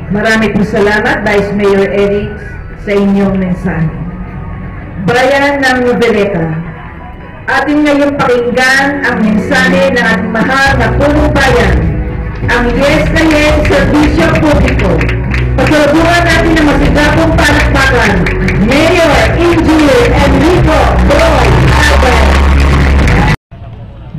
Marami po salamat, Vice Mayor Eric, sa inyong mensahe. Bayan ng Noveleta, ating ngayong pakinggan ang mensahe ng ating mahal na punong bayan, ang yes na yes serbisyo publiko. Pasalubungan natin ang masigapong palakpakan, Mayor Engineer Enrico Boy Albert.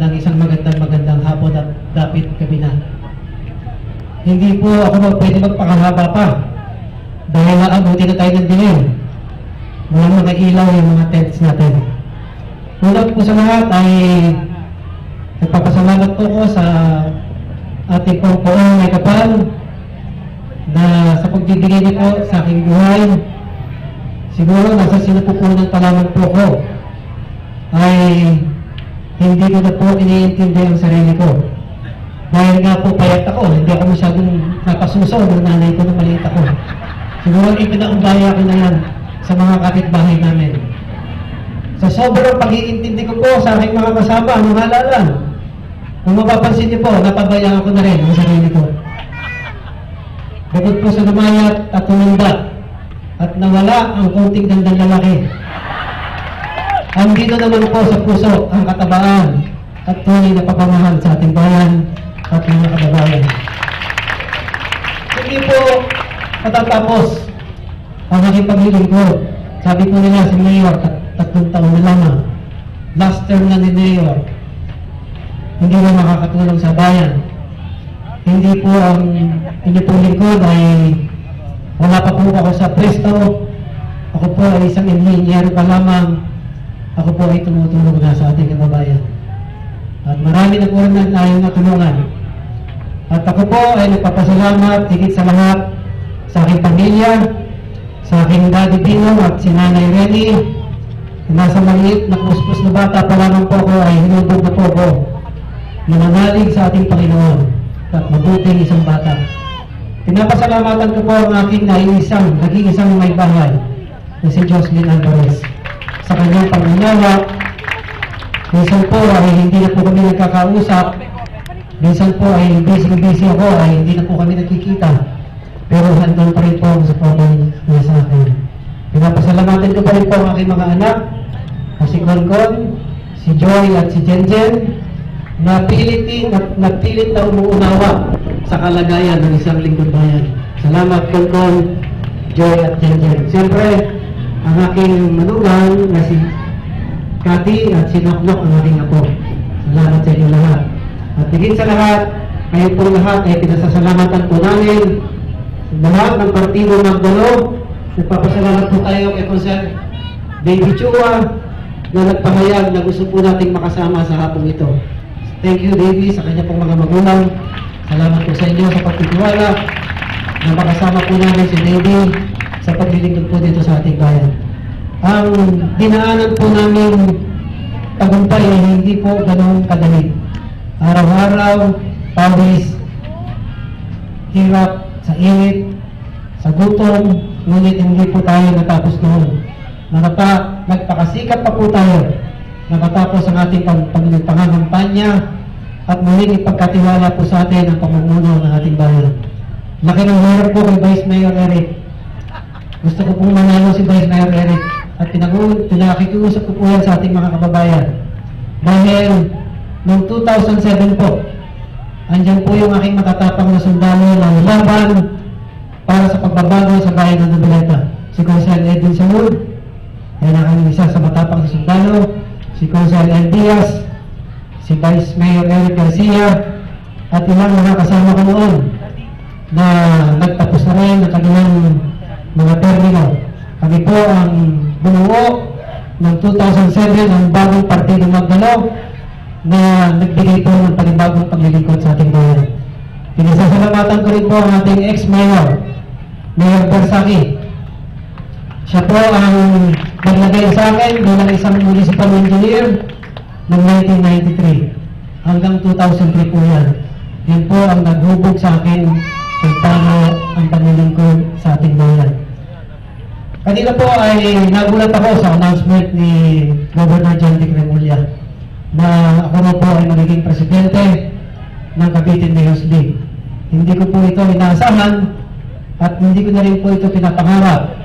Ng isang magandang hapon at dapit kabina. Hindi po ako pwede magpakahaba pa dahil naabuti na tayo ng dilim. Walang mga ilaw yung mga tents natin. Una po sa lahat ay nagpapasalamat po ko sa ating pong may kapal na sa pagbibigay niyo po sa aking buhay. Siguro nasa sinupupunan pa lamang po ko ay hindi ko na po iniintindi ang sarili ko. Dahil nga po payat ako, hindi ako masyadong napasuso ng nanay ko nung maliit ako. Siguro ipinaumbaya ko na yan sa mga kapitbahay namin. Sa sobrang pag-iintindi ko po sa aking mga kasama, mga halalan, kung mapapansin niyo po, napabayaan ko na rin ang sarili ko. Bukod po sa lumayat at tumunda at nawala ang konting gandang lalaki. Andito naman po sa puso ang katabaan at tunay na pagmamahal sa ating bayan at mga kababayan. Hindi po matatapos ang aking paglilingkod. Sabi po nila si Mayor, 3 taon na lamang. Last term na ni Mayor, hindi na makakatulong sa bayan. Hindi po ang inyong lingkod ay wala pa po ako sa presto. Ako po ay isang engineer pa lamang. Ako po ay tumutulong na sa ating kababayan. At marami na po rin tayong natulungan. At ako po ay nagpapasalamat higit sa lahat sa aking pamilya, sa aking Daddy Dino at si Nanay Renny. Nasa maliit na puspos na bata pa lamang po ako ay hinubog na po ako. Nananalig sa ating Panginoon at mabuting isang bata. Pinapasalamatan ko po ang aking naging isang may bahay na si Jocelyn Alvarez sa kanyang pangunawa. Minsan po ay hindi na po kami nagkakausap. Minsan po ay busy ako ay hindi na po kami nagkikita. Pero handang pa rin po ang supporting niya sa akin. Pinapasalamatan ko pa rin po ang aking mga anak, si Konkon, si Joy at si Jenjen, na pilit na umuunawa sa kalagayan ng isang lingkod bayan. Salamat Konkon, Joy at Jenjen. Siyempre, ang aking manugang na si Cathy at si Noknok ang aking apo. Salamat sa inyo lahat. At higit sa lahat, kayo po lahat ay pinasasalamatan po namin sa lahat ng partido Magdalo. Nagpapasalamat po tayo kay Conser Baby Chua na nagpahayag na gusto po nating makasama sa hapong ito. Thank you, Baby, sa kanya pong mga magulang. Salamat po sa inyo sa pagtitiwala na makasama po namin si Baby sa paglilingkod po dito sa ating bayan. Ang dinaanan po namin tagumpay ay hindi po ganoong kadali. Araw-araw, pawis, hirap, sa init, sa gutom, ngunit hindi po tayo natapos noon. Nagpakasikap pa po tayo. Nakatapos ang ating pangangampanya at muling ipagkatiwala po sa atin ang pamumuno ng ating bayan. Laki ng hirap po kay Vice Mayor Eric. Gusto ko pong manalo si Vice Mayor Eric at pinakikiusap ko po yan sa ating mga kababayan. Dahil noong 2007 po, andyan po yung aking matatapang na sundalo na laban para sa pagbabago sa bayan ng Noveleta. Si Consel Edwin Saúl, yan ang aming isa sa matapang na sundalo. Si Consel L. Diaz, si Vice Mayor Eric Garcia, at ilang mga kasama ko noon na nagtapos na rin ang kanilang mga termino. Kami po ang bumuo ng 2007 ang bagong partido Magdalo na nagbigay po ng panibagong paglilingkod sa ating bayan. Pinasasalamatan ko rin po ang ating ex-mayor, Mayor Bersaki. Siya po ang naglagay sa akin bilang isang municipal engineer noong 1993 hanggang 2003 po yan. Yan po ang naghubog sa akin kung paano ang paglilingkod sa ating bayan. Kanina po ay nagulat ako sa announcement ni Governor John D. Cremulya na ako na po ay magiging presidente ng Cavite Mayors League. Hindi ko po ito inaasahan at hindi ko na rin po ito pinapangarap.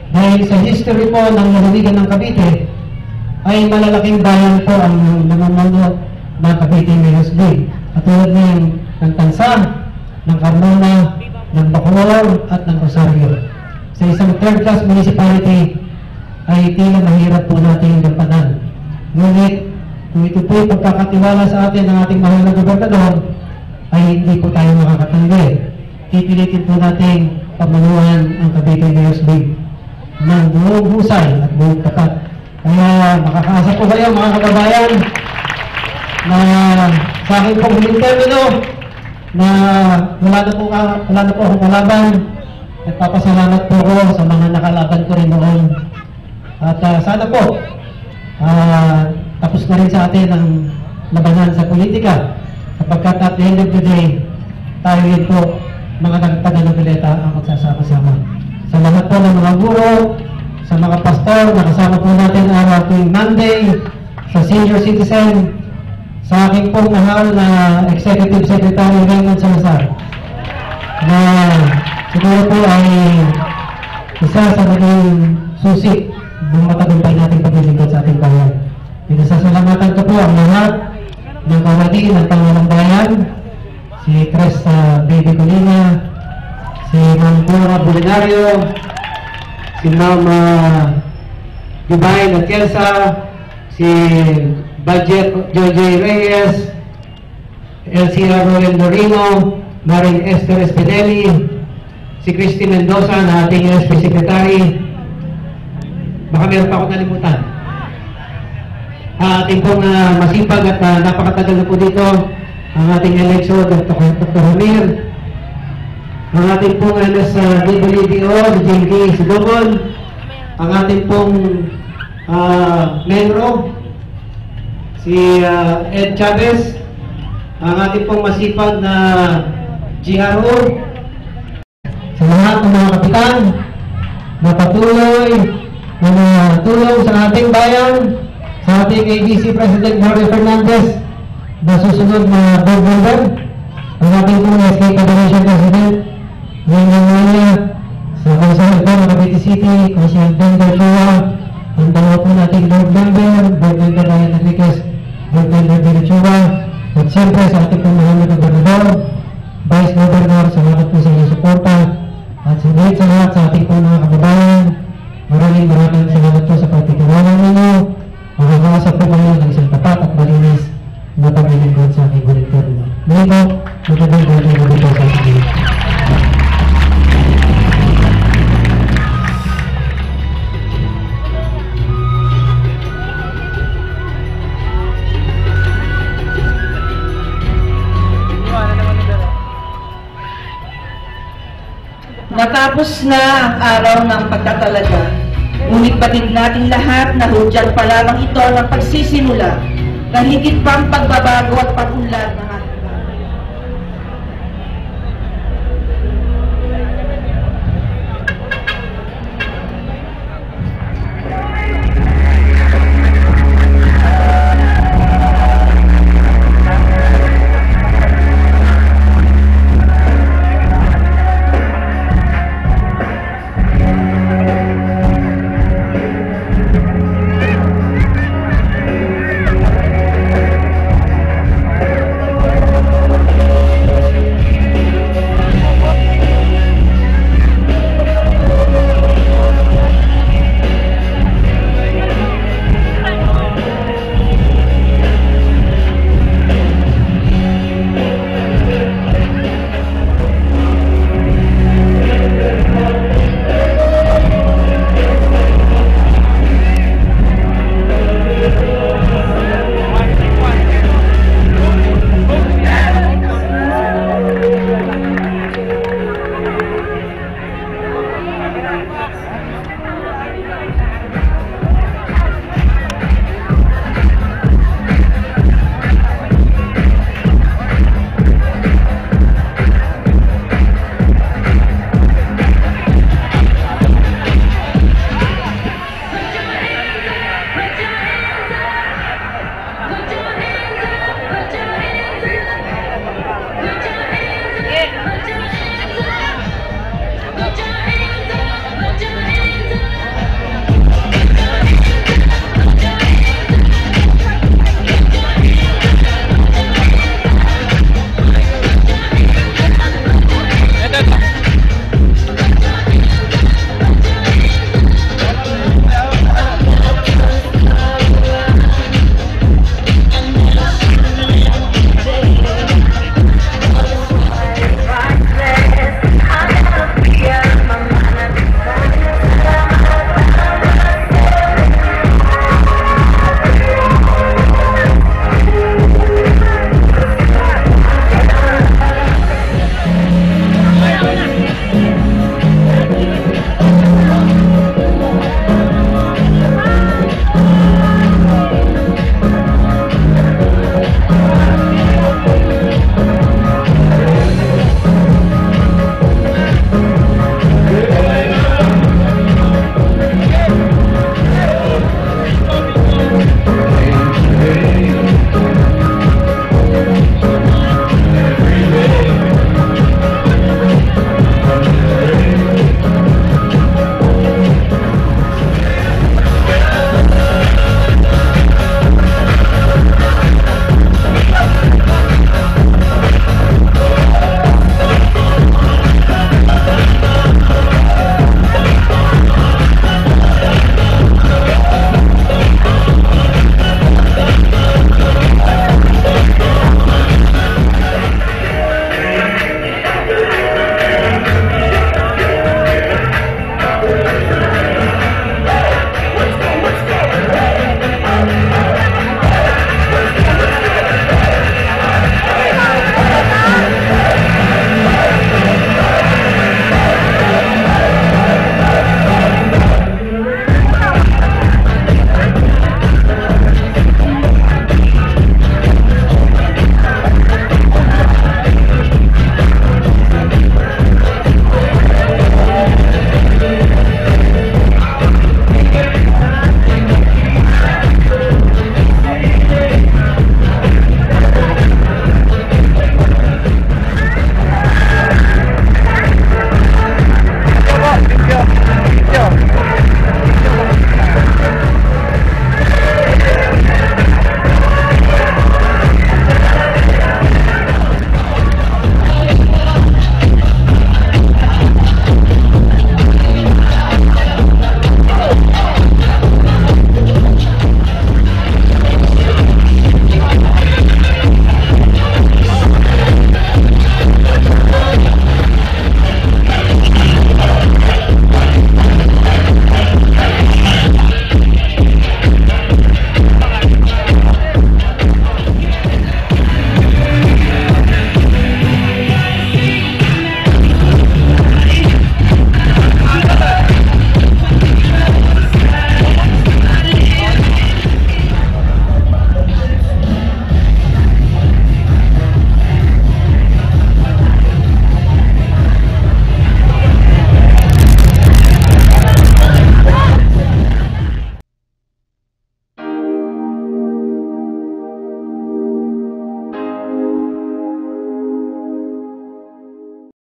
Dahil sa history po ng lalawigan ng Cavite, ay malalaking bayan po ang namumuno ng Cavite Mayor's League. At tulad ng Tansa, ng Carmona, ng Bacoor, at ng Rosario. Sa isang third-class municipality, ay tila mahirap po natin gampanan. Ngunit, kung ito po ay pagkakatiwala sa atin ng ating mahal na gobernador, ay hindi po tayo makakatanggi. Pipilitin po natin pamanuhan ang Cavite Mayor's League ng buong husay at buong tapat. Kaya makakaasa po kayo mga kababayan na sa akin pong huling termino na wala na po akong kalaban. Nagpapasalamat po ako sa mga nakalaban ko rin noon. At sana po tapos na rin sa atin ang labanan sa politika, kapagkat at the end of the day tayo rin po mga taga-Noveleta ang magsasama-sama. Sa lahat po ng mga guro, sa mga pastor, nakasama po natin araw tuwing Monday, sa senior citizen, sa aking pong mahal na Executive Secretary Raymond Salazar, na siguro po ay isa sa naging susi ng matagumpay nating paglilingkod sa ating bayan. Pinasasalamatan ko po ang lahat ng kawati ng Pangulang Bayan, si Tres Baby Colina, si Ma'am Dora Bulinario, si Ma'am Divine Atienza, si Budget Jojo Reyes, LCR Roel Dorino, Marin Esther Espinelli, si Christy Mendoza na ating SP Secretary. Baka meron pa ako nalimutan. Ating pong masipag at napakatagal na po dito ang ating election, Dr. Ramir, ang ating pong DWDO, si JK Sidobon, ang ating pong Menro, si Ed Chavez, ang ating pong masipag na GRO, sa lahat ng mga kapitan na patuloy na tulong sa ating bayan, sa ating ABC President Mario Fernandez na susunod na board member, ang ating pong SK Federation President Ngayon Mania, sa Council po ng Cavite City, Council Bender Chua, ang dalawa po nating board member Ryan Enriquez, board member Bender Chua, at siyempre sa ating pong mahal na gobernador, Vice Governor, salamat po sa inyong suporta, at sa lahat sa ating pong mga kababayan, maraming salamat po sa pagtitiwala ninyo. Makakawasa po kayo ng isang tapat at malinis na paglilingkod sa aking huling termino. Muli po, magandang gabi po sa ating. Natapos na ang araw ng pagtatalaga. Ngunit batid natin lahat na hudyat pa lamang ito ng pagsisimula na higit pang pagbabago at pag-unlad ng ating